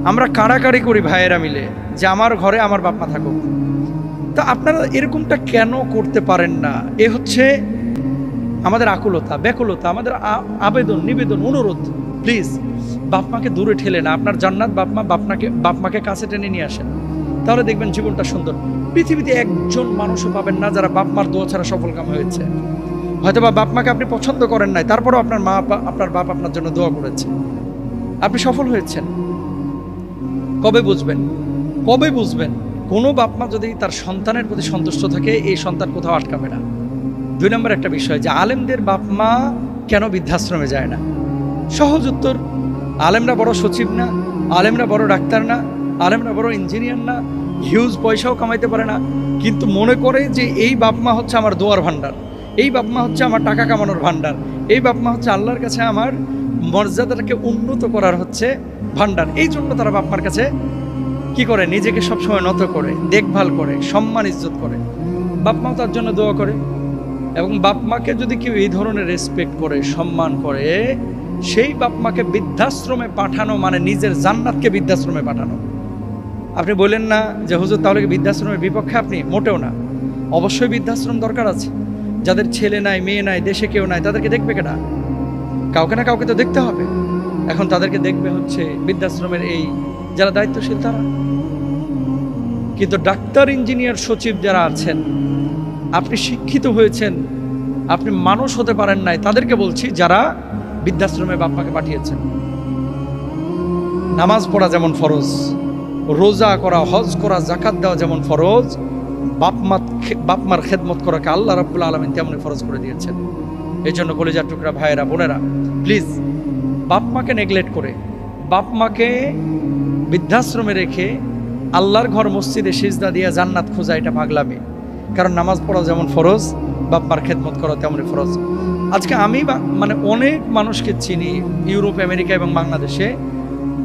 আমরা কাড়াকাড়ি করি ভাইয়েরা মিলে যে আমার ঘরে আমার বাপ মা থাকুক। তা আপনারা এরকমটা কেন করতে পারেন না? এ হচ্ছে আমাদের আকুলতা, ব্যাকুলতা, আমাদের আবেদন, নিবেদন, অনুরোধ। প্লিজ বাপ মাকে দূরে ঠেলে না, আপনার জান্নাত বাপ মাকে কাছে টেনে নিয়ে আসেন, তাহলে দেখবেন জীবনটা সুন্দর। পৃথিবীতে একজন মানুষও পাবেন না যারা বাপ মার দোয়া ছাড়া সফলকাম হয়েছে। হয়তোবা বাপ মাকে আপনি পছন্দ করেন নাই, তারপরেও আপনার বাপ আপনার জন্য দোয়া করেছে, আপনি সফল হয়েছেন। কবে বুঝবেন? কবে বুঝবেন? কোনো বাপ মা যদি তার সন্তানের প্রতি সন্তুষ্ট থাকে, এই সন্তান কোথাও আটকাবে না। 2 নম্বর একটা বিষয় যে আলেমদের বাপ মা কেন বৃদ্ধাশ্রমে যায় না? সহজ উত্তর, আলেমরা বড় সচিব না, আলেমরা বড় ডাক্তার না, আলেমরা বড় ইঞ্জিনিয়ার না, হিউজ পয়সাও কামাইতে পারে না, কিন্তু মনে করে যে এই বাপ মা হচ্ছে আমার দোয়ার ভান্ডার, এই বাপ মা হচ্ছে আমার টাকা কামানোর ভান্ডার, এই বাপ মা হচ্ছে আল্লাহর কাছে আমার মর্যাদাটাকে উন্নত করার হচ্ছে ভান্ডার। এই জন্য তারা বাপ মার কাছে কি করে? নিজেকে সবসময় নত করে, দেখভাল করে, সম্মান ইজ্জত করে। বাপ মাও তার জন্য দোয়া করে। এবং বাপ মাকে যদি কেউ এই ধরনের রেসপেক্ট করে, সম্মান করে, সেই বাপ মাকে বৃদ্ধাশ্রমে পাঠানো মানে নিজের জান্নাতকে বৃদ্ধাশ্রমে পাঠানো। আপনি বললেন না যে হুজুর তাহলে কি বৃদ্ধাশ্রমের বিপক্ষে আপনি? মোটেও না। অবশ্যই বৃদ্ধাশ্রম দরকার আছে। যাদের ছেলে নাই, মেয়ে নাই, দেশে কেউ নাই, তাদেরকে দেখবে কেনা? কাউকে না কাউকে তো দেখতে হবে। এখন তাদেরকে দেখবে হচ্ছে বৃদ্ধাশ্রমের এই যারা দায়িত্বশীল তারা। কিন্তু ডাক্তার, ইঞ্জিনিয়ার, সচিব যারা আছেন, আপনি শিক্ষিত হয়েছেন, আপনি মানুষ হতে পারেন নাই, তাদেরকে বলছি যারা বৃদ্ধাশ্রমে বাপ মাকে পাঠিয়েছেন। নামাজ পড়া যেমন ফরজ, রোজা করা, হজ করা, জাকাত দেওয়া যেমন ফরজ, বাপ মার খেদমত করাকে আল্লাহ রাব্বুল আলামিন তেমনি ফরজ করে দিয়েছেন। এই জন্য কলিজার টুকরা ভাইয়েরা, বোনেরা, প্লিজ বাপ মাকে নেগলেক্ট করে, বাপ মাকে বৃদ্ধাশ্রমে রেখে আল্লাহর ঘর মসজিদে সিজদা দিয়ে জান্নাত খোঁজা এটা পাগলামি। কারণ নামাজ পড়া যেমন ফরজ, বাপ মার খেদমত করা তেমনই ফরজ। আজকে আমি মানে অনেক মানুষকে চিনি ইউরোপ, আমেরিকা এবং বাংলাদেশে,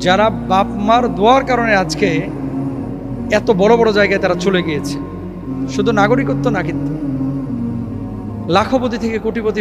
যারা বাপ মার দোয়ার কারণে আজকে এত বড় বড় জায়গায় তারা চলে গিয়েছে। শুধু নাগরিকত্ব না, কিন্তু লাখপতি থেকে কোটিপতি